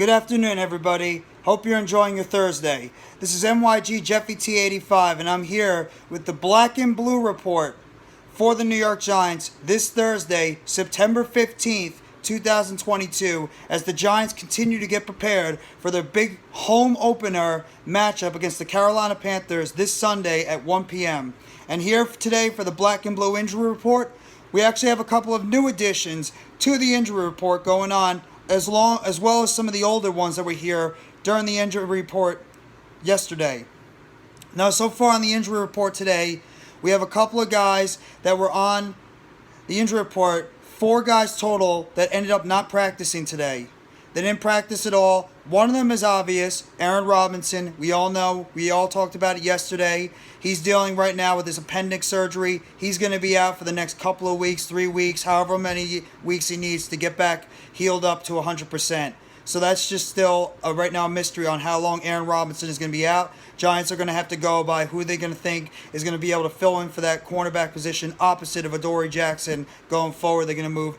Good afternoon, everybody. Hope you're enjoying your Thursday. This is MYG Jeffy T85, and I'm here with the Black and Blue report for the New York Giants this Thursday, September 15th, 2022, as the Giants continue to get prepared for their big home opener matchup against the Carolina Panthers this Sunday at 1 p.m. And here today for the Black and Blue Injury Report, we actually have a couple of new additions to the Injury Report going on, as well as some of the older ones that were here during the Injury Report yesterday. Now, so far on the Injury Report today, we have a couple of guys that were on the Injury Report, 4 guys total that ended up not practicing today. They didn't practice at all. One of them is obvious, Wan'Dale Robinson. We all know, we all talked about it yesterday. He's dealing right now with his appendix surgery. He's going to be out for the next couple of weeks, 3 weeks, however many weeks he needs to get back healed up to 100%. So that's just still right now a mystery on how long Wan'Dale Robinson is going to be out. Giants are going to have to go by who they're going to think is going to be able to fill in for that cornerback position opposite of Adoree Jackson going forward. They're going to move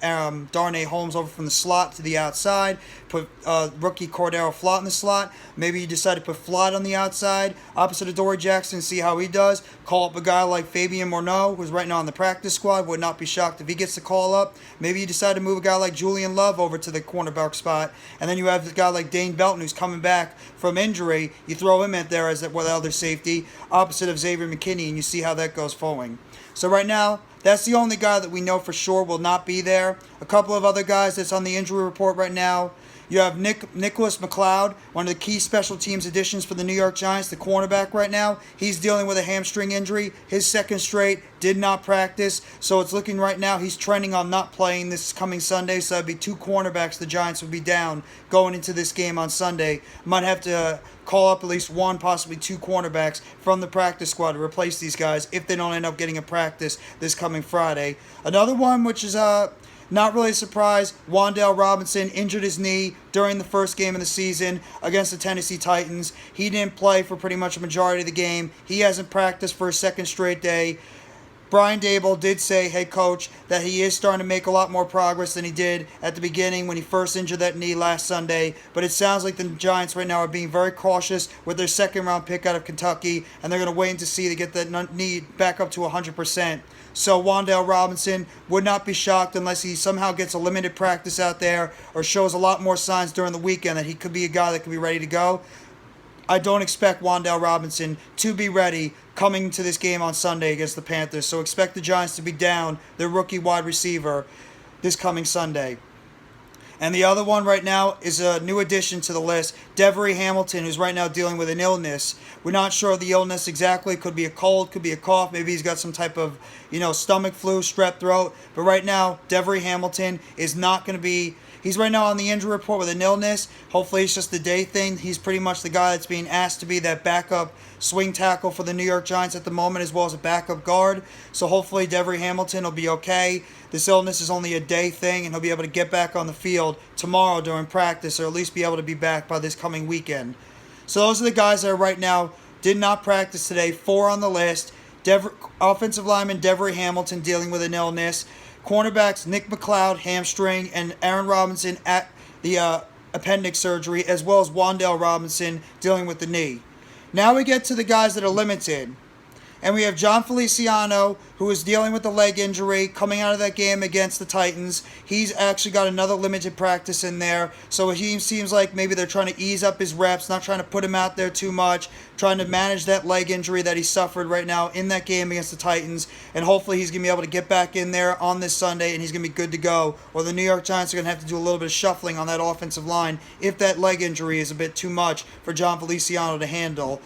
Darnay Holmes over from the slot to the outside, put rookie Cordero Flott in the slot. Maybe you decide to put Flott on the outside opposite of Adoree Jackson, see how he does. Call up a guy like Fabian Morneau, who's right now on the practice squad. Would not be shocked if he gets the call up. Maybe you decide to move a guy like Julian Love over to the cornerback spot, and then you have a guy like Dane Belton who's coming back from injury. You throw him in there as the other safety opposite of Xavier McKinney, and you see how that goes forward. So right now, that's the only guy that we know for sure will not be there. A couple of other guys that's on the Injury Report right now. You have Nick McCloud, one of the key special teams additions for the New York Giants, the cornerback right now. He's dealing with a hamstring injury. His second straight, did not practice. So it's looking right now he's trending on not playing this coming Sunday. So that'd be 2 cornerbacks the Giants would be down going into this game on Sunday. Might have to call up at least 1, possibly 2 cornerbacks from the practice squad to replace these guys if they don't end up getting a practice this coming Friday. Another one, which is not really a surprise, Wan'Dale Robinson injured his knee during the first game of the season against the Tennessee Titans. He didn't play for pretty much a majority of the game. He hasn't practiced for a second straight day. Brian Daboll did say, hey coach, that he is starting to make a lot more progress than he did at the beginning when he first injured that knee last Sunday. But it sounds like the Giants right now are being very cautious with their second-round pick out of Kentucky, and they're going to wait to see to get that knee back up to 100%. So Wan'Dale Robinson would not be shocked unless he somehow gets a limited practice out there or shows a lot more signs during the weekend that he could be a guy that could be ready to go. I don't expect Wan'Dale Robinson to be ready coming to this game on Sunday against the Panthers. So expect the Giants to be down their rookie wide receiver this coming Sunday. And the other one right now is a new addition to the list, Devery Hamilton, who's right now dealing with an illness. We're not sure of the illness exactly. Could be a cold, could be a cough. Maybe he's got some type of, stomach flu, strep throat. But right now, Devery Hamilton is not going to be... He's right now on the Injury Report with an illness. Hopefully it's just a day thing. He's pretty much the guy that's being asked to be that backup swing tackle for the New York Giants at the moment, as well as a backup guard. So hopefully Devery Hamilton will be okay. This illness is only a day thing, and he'll be able to get back on the field tomorrow during practice, or at least be able to be back by this coming weekend. So those are the guys that are right now did not practice today. 4 on the list. Offensive lineman Devery Hamilton dealing with an illness. Cornerbacks Nick McCloud, hamstring, and Wan'Dale Robinson at the appendix surgery, as well as Wan'Dale Robinson dealing with the knee. Now we get to the guys that are limited. And we have Jon Feliciano, who is dealing with a leg injury, coming out of that game against the Titans. He's actually got another limited practice in there. So he seems like maybe they're trying to ease up his reps, not trying to put him out there too much, trying to manage that leg injury that he suffered right now in that game against the Titans. And hopefully he's going to be able to get back in there on this Sunday, and he's going to be good to go. Or the New York Giants are going to have to do a little bit of shuffling on that offensive line if that leg injury is a bit too much for Jon Feliciano to handle.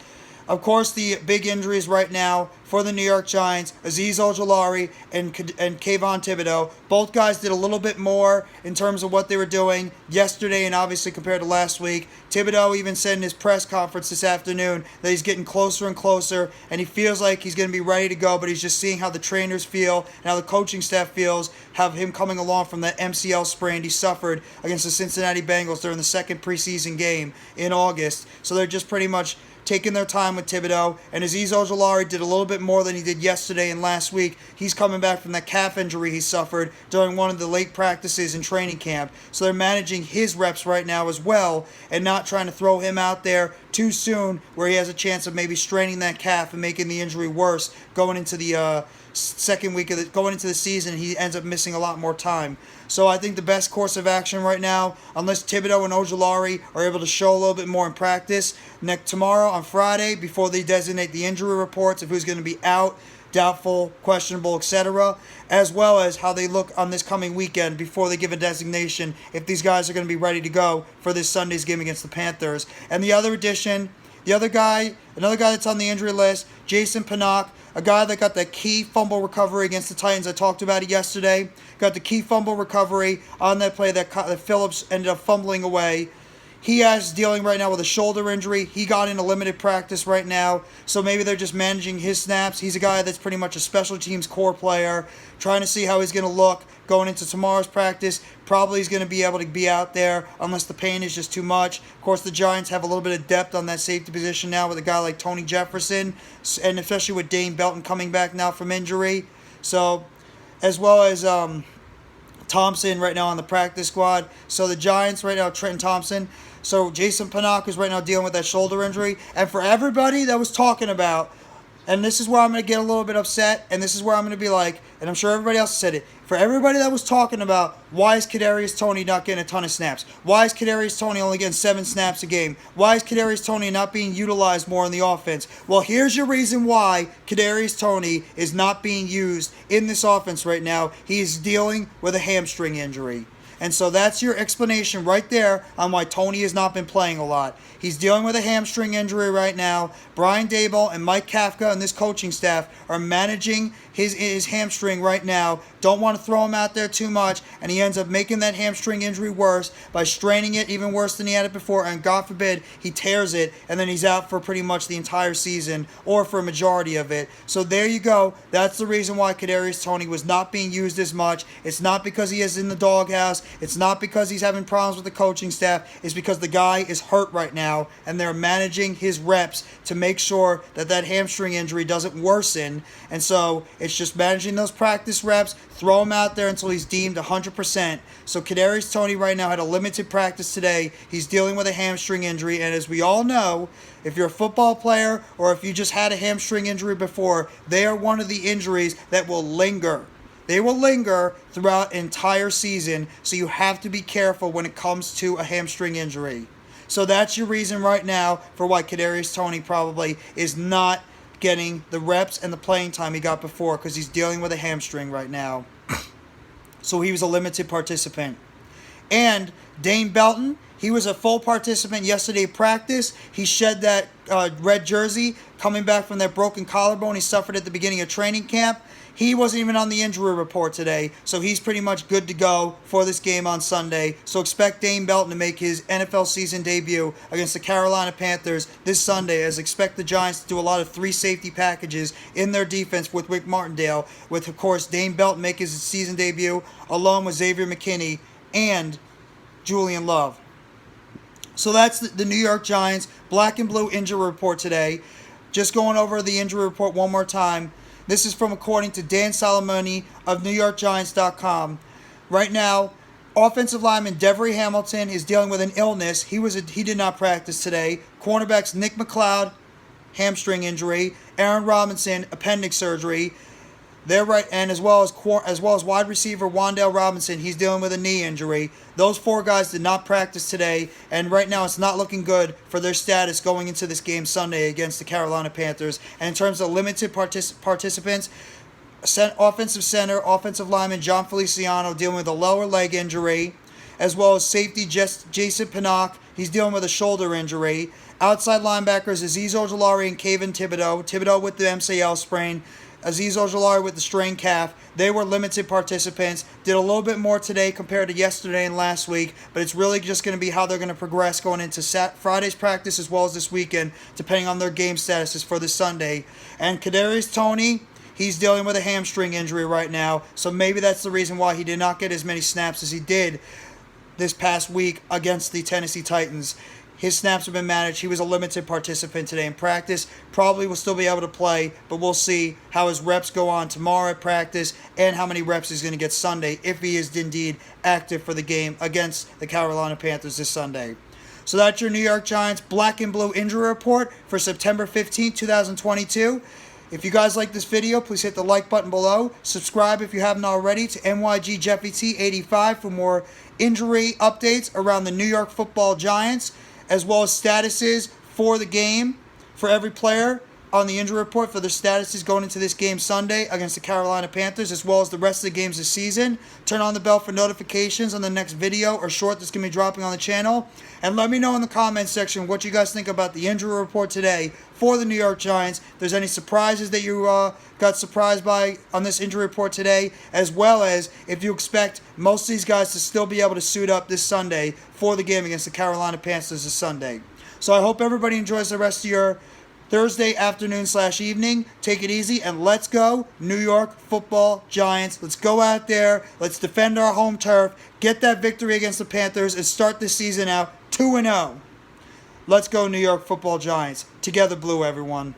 Of course, the big injuries right now for the New York Giants, Azeez Ojulari and Kayvon Thibodeaux. Both guys did a little bit more in terms of what they were doing yesterday and obviously compared to last week. Thibodeaux even said in his press conference this afternoon that he's getting closer and closer, and he feels like he's going to be ready to go, but he's just seeing how the trainers feel and how the coaching staff feels, have him coming along from that MCL sprain he suffered against the Cincinnati Bengals during the second preseason game in August. So they're just pretty much taking their time with Thibodeaux. And Azeez Ojulari did a little bit more than he did yesterday and last week. He's coming back from that calf injury he suffered during one of the late practices in training camp. So they're managing his reps right now as well and not trying to throw him out there too soon where he has a chance of maybe straining that calf and making the injury worse going into the second week of going into the season. He ends up missing a lot more time. So I think the best course of action right now, unless Thibodeaux and Ojulari are able to show a little bit more in practice, tomorrow on Friday, before they designate the injury reports of who's going to be out, doubtful, questionable, etc., as well as how they look on this coming weekend before they give a designation if these guys are going to be ready to go for this Sunday's game against the Panthers. And the other addition, another guy that's on the injury list, Jason Pinnock, a guy that got that key fumble recovery against the Titans. I talked about it yesterday. Got the key fumble recovery on that play that Phillips ended up fumbling away. He is dealing right now with a shoulder injury. He got into limited practice right now, so maybe they're just managing his snaps. He's a guy that's pretty much a special teams core player, trying to see how he's going to look going into tomorrow's practice. Probably he's going to be able to be out there unless the pain is just too much. Of course, the Giants have a little bit of depth on that safety position now with a guy like Tony Jefferson, and especially with Dane Belton coming back now from injury. So, as well as Thompson right now on the practice squad. So the Giants right now, Trenton Thompson. So Jason Pinnock is right now dealing with that shoulder injury. And for everybody that was talking about, and this is where I'm going to get a little bit upset, and this is where I'm going to be like, and I'm sure everybody else said it, for everybody that was talking about why is Kadarius Toney not getting a ton of snaps? Why is Kadarius Toney only getting 7 snaps a game? Why is Kadarius Toney not being utilized more in the offense? Well, here's your reason why Kadarius Toney is not being used in this offense right now. He is dealing with a hamstring injury. And so that's your explanation right there on why Toney has not been playing a lot. He's dealing with a hamstring injury right now. Brian Daboll and Mike Kafka and this coaching staff are managing his hamstring right now. Don't want to throw him out there too much, and he ends up making that hamstring injury worse by straining it even worse than he had it before, and God forbid he tears it, and then he's out for pretty much the entire season or for a majority of it. So there you go. That's the reason why Kadarius Toney was not being used as much. It's not because he is in the doghouse. It's not because he's having problems with the coaching staff. It's because the guy is hurt right now, and they're managing his reps to make sure that that hamstring injury doesn't worsen. And so it's just managing those practice reps, throw him out there until he's deemed 100%. So Kadarius Toney right now had a limited practice today. He's dealing with a hamstring injury, and as we all know, if you're a football player or if you just had a hamstring injury before, they are one of the injuries that will linger. They will linger throughout an entire season, so you have to be careful when it comes to a hamstring injury. So that's your reason right now for why Kadarius Toney probably is not getting the reps and the playing time he got before, because he's dealing with a hamstring right now. So he was a limited participant. And Dane Belton, he was a full participant yesterday at practice. He shed that red jersey coming back from that broken collarbone he suffered at the beginning of training camp. He wasn't even on the injury report today, so he's pretty much good to go for this game on Sunday. So expect Dane Belton to make his NFL season debut against the Carolina Panthers this Sunday, as expect the Giants to do a lot of 3 safety packages in their defense with Wick Martindale, with, of course, Dane Belton make his season debut along with Xavier McKinney and Julian Love. So that's the New York Giants Black and Blue injury report today. Just going over the injury report one more time. This is from according to Dan Salamoni of NewYorkGiants.com. Right now, offensive lineman Devery Hamilton is dealing with an illness. He did not practice today. Cornerbacks Nick McCloud, hamstring injury. Aaron Robinson, appendix surgery. They're right, and as well as wide receiver Wan'Dale Robinson, he's dealing with a knee injury. Those 4 guys did not practice today, and right now it's not looking good for their status going into this game Sunday against the Carolina Panthers. And in terms of limited participants, offensive center, offensive lineman Jon Feliciano dealing with a lower leg injury, as well as safety Jason Pinnock, he's dealing with a shoulder injury. Outside linebackers Azeez Ojulari and Kayvon Thibodeaux. Thibodeaux with the MCL sprain. Azeez Ojulari with the strained calf. They were limited participants. Did a little bit more today compared to yesterday and last week, but it's really just going to be how they're going to progress going into Friday's practice as well as this weekend, depending on their game statuses for this Sunday. And Kadarius Toney, he's dealing with a hamstring injury right now, so maybe that's the reason why he did not get as many snaps as he did this past week against the Tennessee Titans. His snaps have been managed. He was a limited participant today in practice. Probably will still be able to play, but we'll see how his reps go on tomorrow at practice and how many reps he's going to get Sunday if he is indeed active for the game against the Carolina Panthers this Sunday. So that's your New York Giants Black and Blue Injury Report for September 15, 2022. If you guys like this video, please hit the like button below. Subscribe if you haven't already to NYG Jeffy T85 for more injury updates around the New York Football Giants, as well as statuses for the game for every player on the injury report for their statuses going into this game Sunday against the Carolina Panthers, as well as the rest of the games this season. Turn on the bell for notifications on the next video or short that's going to be dropping on the channel. And let me know in the comments section what you guys think about the injury report today for the New York Giants. If there's any surprises that you got surprised by on this injury report today, as well as if you expect most of these guys to still be able to suit up this Sunday for the game against the Carolina Panthers this Sunday. So I hope everybody enjoys the rest of your Thursday afternoon/evening. Take it easy and let's go New York Football Giants. Let's go out there. Let's defend our home turf. Get that victory against the Panthers and start the season out 2-0. Let's go New York Football Giants. Together blue, everyone.